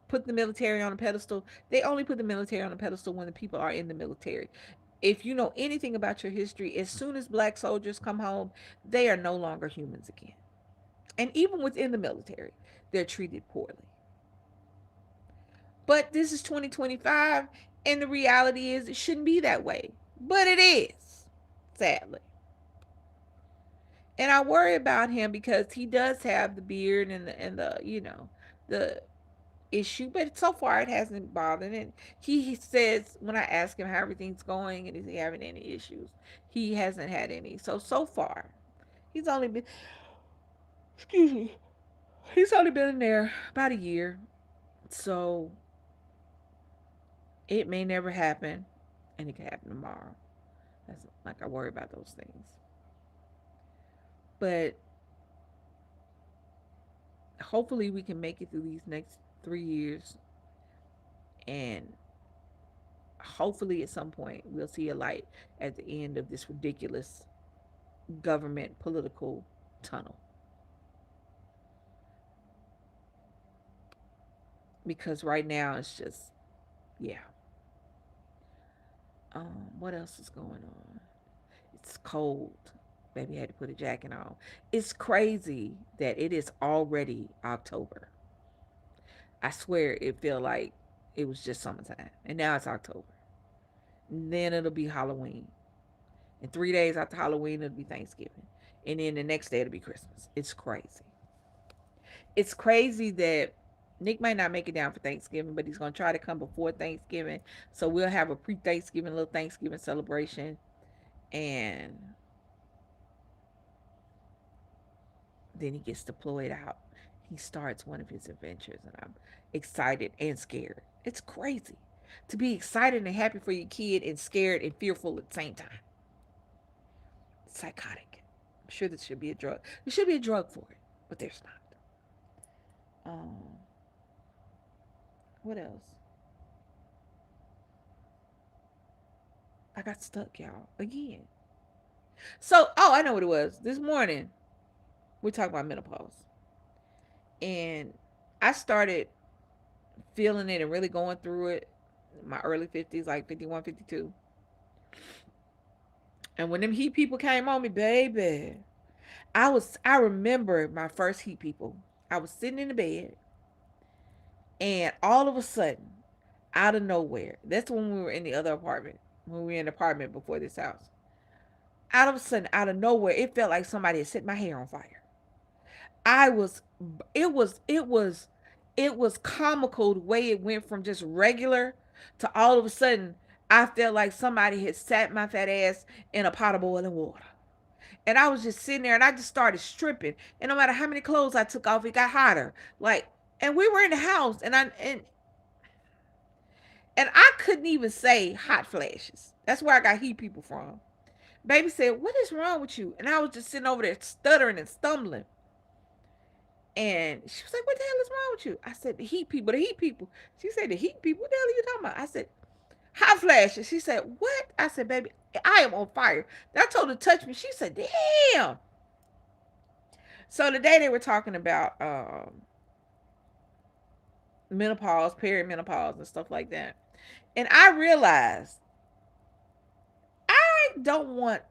put the military on a pedestal, they only put the military on a pedestal when the people are in the military. If you know anything about your history, as soon as black soldiers come home, they are no longer humans again. And even within the military, they're treated poorly. But this is 2025, and the reality is it shouldn't be that way. But it is, sadly. And I worry about him because he does have the beard and the the issue, but so far it hasn't bothered. And he says when I ask him how everything's going and is he having any issues, he hasn't had any. So far, he's only been excuse me, he's only been in there about a year, so it may never happen, and it could happen tomorrow. That's like I worry about those things, but hopefully we can make it through these next 3 years, and hopefully at some point we'll see a light at the end of this ridiculous government political tunnel, because right now it's just, yeah. What else is going on? It's cold. Baby had to put a jacket on. It's crazy that it is already October. I swear it felt like it was just summertime, and now it's October. And then it'll be Halloween. And 3 days after Halloween, it'll be Thanksgiving. And then the next day, it'll be Christmas. It's crazy. It's crazy that Nick might not make it down for Thanksgiving, but he's going to try to come before Thanksgiving. So we'll have a pre Thanksgiving, little Thanksgiving celebration. And then he gets deployed out. He starts one of his adventures, and I'm excited and scared. It's crazy to be excited and happy for your kid and scared and fearful at the same time. It's psychotic. I'm sure there should be a drug. There should be a drug for it, but there's not. Um, what else? I got stuck, y'all, again. So, oh, I know what it was. This morning, we're talking about menopause. And I started feeling it and really going through it in my early 50s, like 51, 52. And when them heat people came on me, baby, I remember my first heat people. I was sitting in the bed, and all of a sudden, out of nowhere, that's when we were in the other apartment, when we were in the apartment before this house. Out of a sudden, out of nowhere, it felt like somebody had set my hair on fire. I was, it was comical the way it went from just regular to all of a sudden, I felt like somebody had sat my fat ass in a pot of boiling water. And I was just sitting there and I just started stripping. And no matter how many clothes I took off, it got hotter. Like, and we were in the house and I couldn't even say hot flashes. That's where I got heat people from. Baby said, "What is wrong with you?" And I was just sitting over there stuttering and stumbling. And she was like, "What the hell is wrong with you?" I said, "The heat people, the heat people." She said, "The heat people? What the hell are you talking about?" I said, "Hot flashes." She said, "What?" I said, "Baby, I am on fire." Then I told her to touch me. She said, "Damn." So today they were talking about menopause, perimenopause, and stuff like that. And I realized I don't want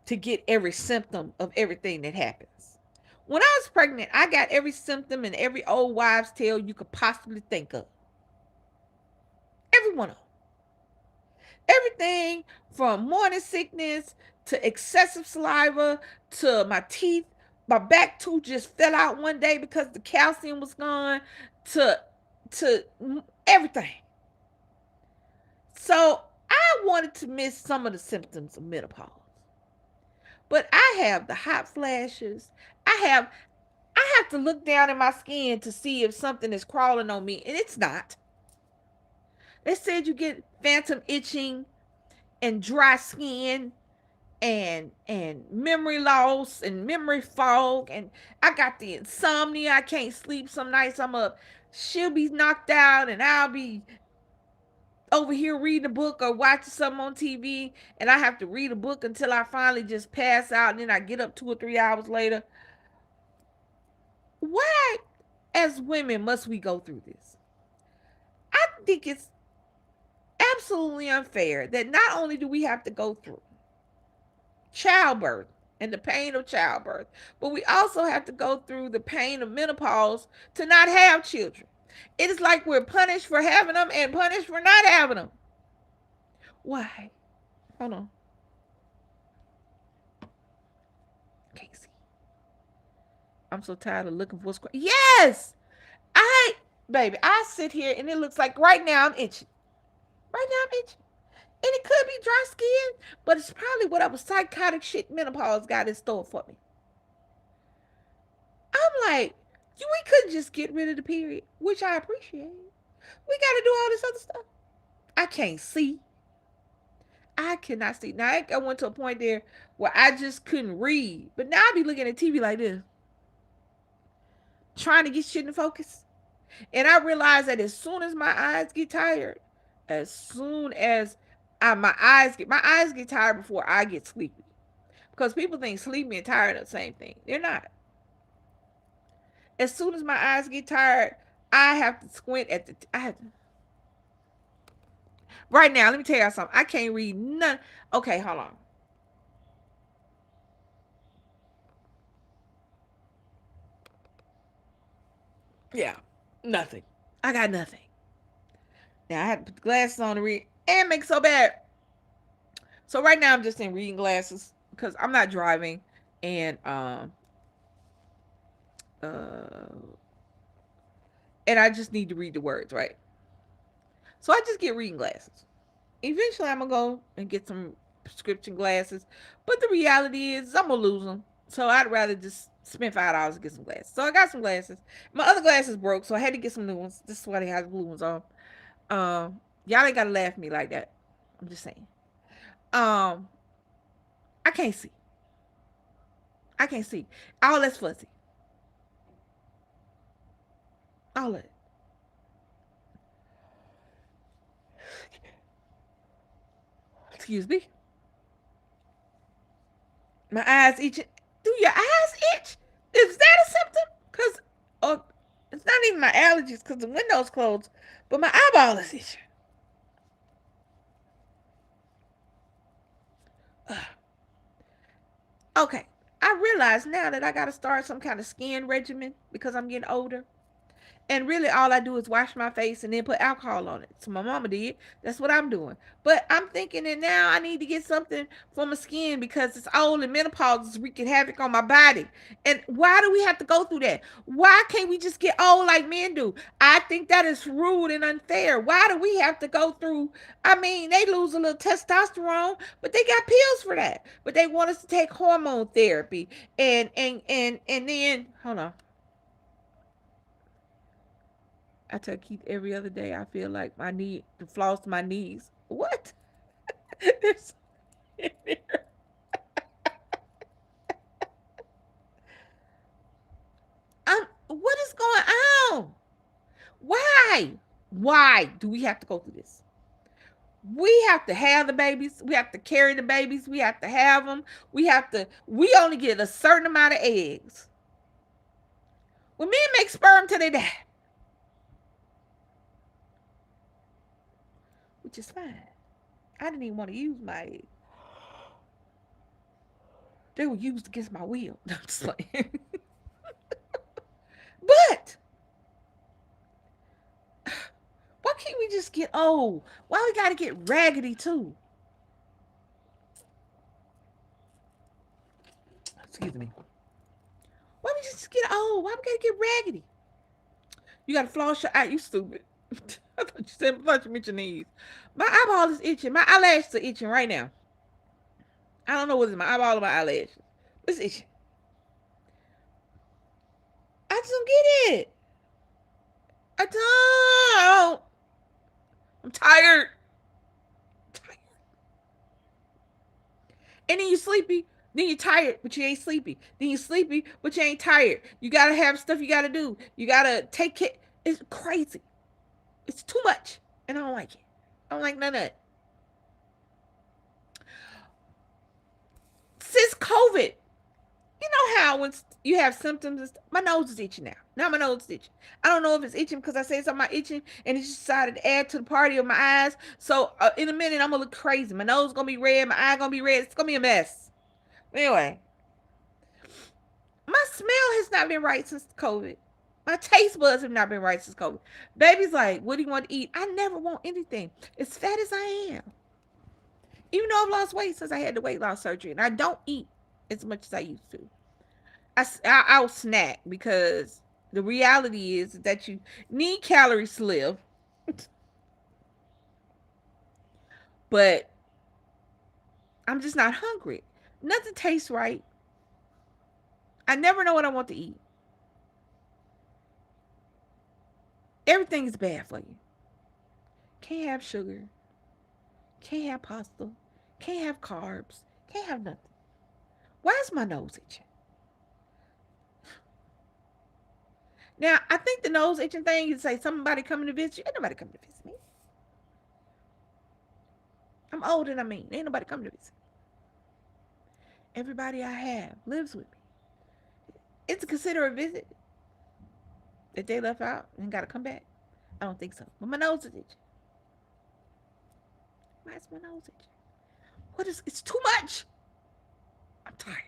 to get every symptom of everything that happens. When I was pregnant, I got every symptom and every old wives' tale you could possibly think of. Every one of them. Everything from morning sickness to excessive saliva to my teeth. My back tooth just fell out one day because the calcium was gone to to everything. So I wanted to miss some of the symptoms of menopause. But I have the hot flashes. I have to look down at my skin to see if something is crawling on me, and it's not. They said you get phantom itching and dry skin and memory loss and memory fog, and I got the insomnia. I can't sleep. Some nights I'm up, she'll be knocked out and I'll be over here reading a book or watching something on TV, and I have to read a book until I finally just pass out, and then I get up 2 or 3 hours later. Why, as women, must we go through this? I think it's absolutely unfair that not only do we have to go through childbirth and the pain of childbirth, but we also have to go through the pain of menopause to not have children. It is like we're punished for having them and punished for not having them. Why? Hold on. Casey. I'm so tired of looking for what's going. Yes! Baby, I sit here and it looks like right now I'm itching. Right now I'm itching. And it could be dry skin, but it's probably whatever psychotic shit menopause got in store for me. I'm like, we couldn't just get rid of the period, which I appreciate. We got to do all this other stuff. I can't see. I cannot see. Now, I went to a point there where I just couldn't read. But now I be looking at TV like this, trying to get shit in focus. And I realize that as soon as my eyes get tired, as soon as my eyes get tired before I get sleepy. Because people think sleepy and tired are the same thing. They're not. As soon as my eyes get tired, I have to squint at the. I have to, right now, let me tell y'all something. I can't read none. Okay, hold on. Yeah, nothing. I got nothing. Now I had to put the glasses on to read and make it so bad. So right now I'm just in reading glasses because I'm not driving, and uh and I just need to read the words, right? So I just get reading glasses. Eventually I'm gonna go and get some prescription glasses, but the reality is I'm gonna lose them. So I'd rather just spend $5 to get some glasses. So I got some glasses. My other glasses broke, so I had to get some new ones. This is why they have the blue ones on. Y'all ain't gotta laugh at me like that. I'm just saying. Um, I can't see. I can't see. All that's fuzzy. All of it. Excuse me. My eyes itching. Do your eyes itch? Is that a symptom? Cause oh, it's not even my allergies because the window's closed, but my eyeball is itching. Okay, I realize now that I gotta start some kind of skin regimen because I'm getting older. And really, all I do is wash my face and then put alcohol on it. So my mama did. That's what I'm doing. But I'm thinking that now I need to get something for my skin because it's old and menopause is wreaking havoc on my body. And why do we have to go through that? Why can't we just get old like men do? I think that is rude and unfair. Why do we have to go through? I mean, they lose a little testosterone, but they got pills for that. But they want us to take hormone therapy and then hold on. I tell Keith every other day I feel like my knee to floss my knees. What? What is going on? Why? Why do we have to go through this? We have to have the babies. We have to carry the babies. We have to have them. We only get a certain amount of eggs. When men make sperm till they die, which is fine. I didn't even want to use my egg. They were used against my will. I'm just like, but why can't we just get old? Why we gotta get raggedy too? Excuse me. Why we just get old? Why we gotta get raggedy? You gotta floss your eye. You stupid. I thought you said, I thought you mentioned these. My eyeball is itching. My eyelashes are itching right now. I don't know what's in my eyeball or my eyelashes. It's itching. I just don't get it. I don't. I'm tired. Tired. And then you sleepy. Then you're tired, but you ain't sleepy. Then you're sleepy, but you ain't tired. You gotta have stuff you gotta do. You gotta take care. It's crazy. It's too much. And I don't like it. I don't like none of it. Since COVID, you know how when you have symptoms, and my nose is itching now. Now my nose is itching. I don't know if it's itching because I said something about itching and it just decided to add to the party of my eyes. So in a minute, I'm gonna look crazy. My nose is gonna be red. My eye gonna be red. It's gonna be a mess. Anyway, my smell has not been right since COVID. My taste buds have not been right since COVID. Baby's like, what do you want to eat? I never want anything. As fat as I am. Even though I've lost weight since I had the weight loss surgery. And I don't eat as much as I used to. I'll snack because the reality is that you need calories to live. But I'm just not hungry. Nothing tastes right. I never know what I want to eat. Everything is bad for you. Can't have sugar. Can't have pasta. Can't have carbs. Can't have nothing. Why is my nose itching? Now, I think the nose itching thing, you say somebody coming to visit you. Ain't nobody coming to visit me. I'm old and I mean, ain't nobody coming to visit. Everybody I have lives with me. It's considered a visit that they left out and got to come back. I don't think so. But my nose is itching. Why is my nose itching? What is? It's too much. I'm tired.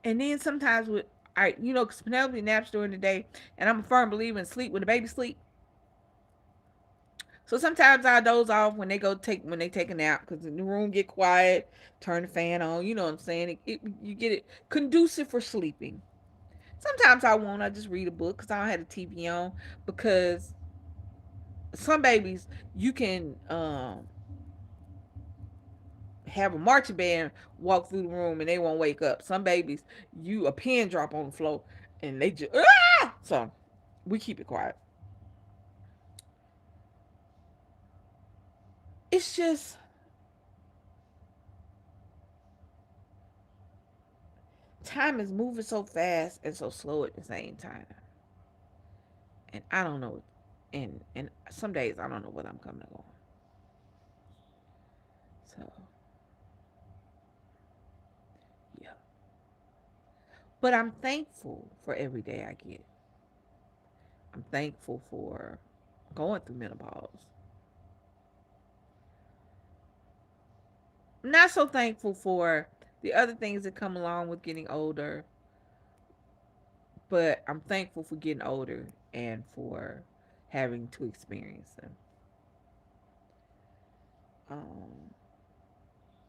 And then sometimes with, I, because Penelope naps during the day, and I'm a firm believer in sleep when the baby sleep. So sometimes I doze off when they take a nap because the room get quiet, turn the fan on. You know what I'm saying? You get it conducive for sleeping. Sometimes I won't. I just read a book because I don't have the TV on because some babies you can have a marching band walk through the room and they won't wake up. Some babies, you a pin drop on the floor and they just so we keep it quiet. It's just time is moving so fast and so slow at the same time. And I don't know. And some days I don't know what I'm coming to go. So yeah. But I'm thankful for every day I get. I'm thankful for going through menopause. I'm not so thankful for the other things that come along with getting older, but I'm thankful for getting older and for having to experience them. Um,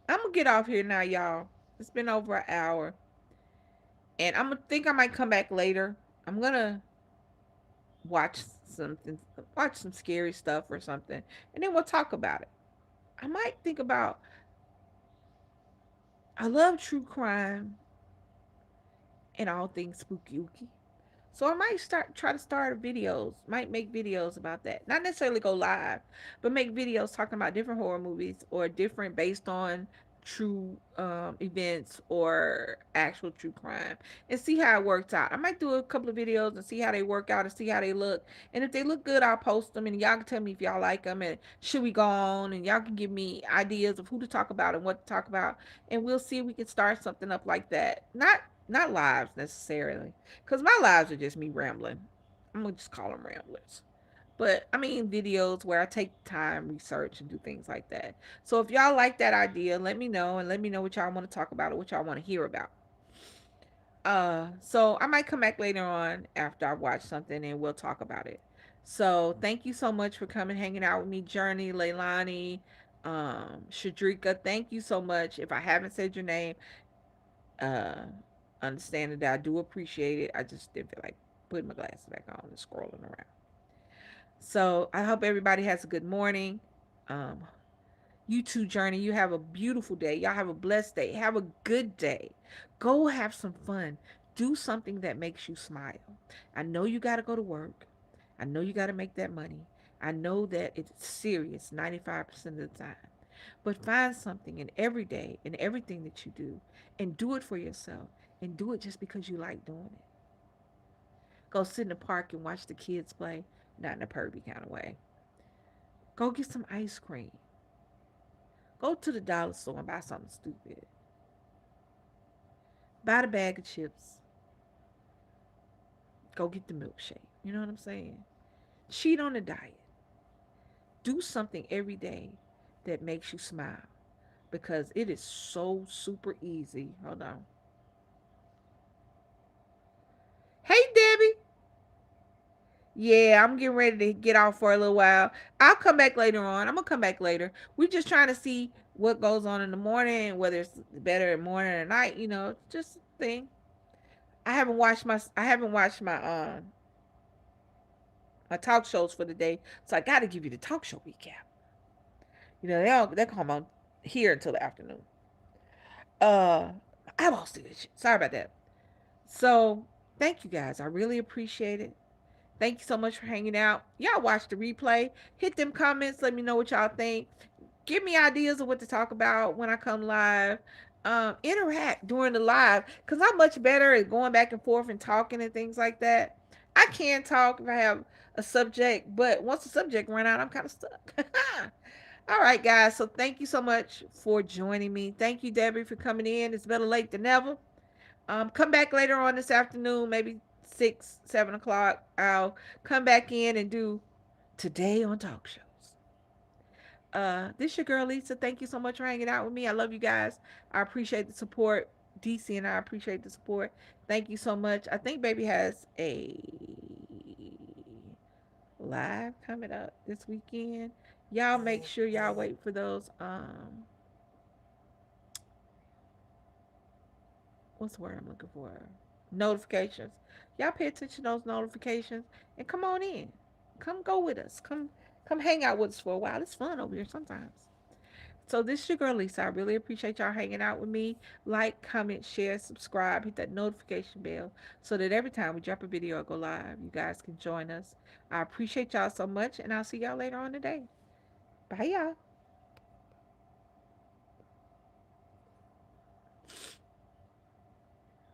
I'm gonna get off here now, y'all. It's been over an hour, and I'm gonna think I might come back later. I'm gonna watch something, watch some scary stuff or something, and then we'll talk about it. I might think about. I love true crime and all things spooky ooky. So I might try to start videos, might make videos about that. Not necessarily go live, but make videos talking about different horror movies or different based on true events or actual true crime and see how it works out. I might do a couple of videos and see how they work out and see how they look. And if they look good, I'll post them and y'all can tell me if y'all like them and should we go on, and y'all can give me ideas of who to talk about and what to talk about, and we'll see if we can start something up like that. Not lives necessarily, because my lives are just me rambling. I'm gonna just call them ramblers. But I mean, videos where I take time, research, and do things like that. So if y'all like that idea, let me know and let me know what y'all want to talk about or what y'all want to hear about. So I might come back later on after I watch something and we'll talk about it. So thank you so much for coming, hanging out with me, Journey, Leilani, Shadrika. Thank you so much. If I haven't said your name, uh, understanding that I do appreciate it. I just didn't feel like putting my glasses back on and scrolling around. So I hope everybody has a good morning. Um, you too, Journey. You have a beautiful day. Y'all have a blessed day. Have a good day. Go have some fun. Do something that makes you smile. I know you got to go to work. I know you got to make that money. I know that it's serious 95% of the time. But find something in every day, in everything that you do, and do it for yourself. And do it just because you like doing it. Go sit in the park and watch the kids play, not in a pervy kind of way. Go get some ice cream. Go to the dollar store and buy something stupid. Buy the bag of chips. Go get the milkshake. You know what I'm saying? Cheat on the diet. Do something every day that makes you smile because it is so super easy. Hold on. Hey, Debbie. Yeah, I'm getting ready to get off for a little while. I'll come back later on. I'm gonna come back later. We're just trying to see what goes on in the morning, whether it's better in morning or night. Just a thing. I haven't watched my talk shows for the day, so I got to give you the talk show recap. They come on here until the afternoon. Uh, I lost it. Sorry about that. So thank you guys. I really appreciate it. Thank you so much for hanging out. Y'all watch the replay. Hit them comments. Let me know what y'all think. Give me ideas of what to talk about when I come live. Interact during the live because I'm much better at going back and forth and talking and things like that. I can talk if I have a subject, but once the subject run out, I'm kind of stuck. All right, guys. So thank you so much for joining me. Thank you, Debbie, for coming in. It's better late than never. Come back later on this afternoon, maybe 6, 7 o'clock. I'll come back in and do Today on Talk Shows. This your girl Lisa. Thank you so much for hanging out with me. I love you guys. I appreciate the support. DC and I appreciate the support. Thank you so much. I think baby has a live coming up this weekend. Y'all make sure y'all wait for those what's the word I'm looking for? Notifications. Y'all pay attention to those notifications and come on in. Come go with us. Come hang out with us for a while. It's fun over here sometimes. So this is your girl Lisa. I really appreciate y'all hanging out with me. Like, comment, share, subscribe, hit that notification bell so that every time we drop a video or go live, you guys can join us. I appreciate y'all so much and I'll see y'all later on today. Bye y'all.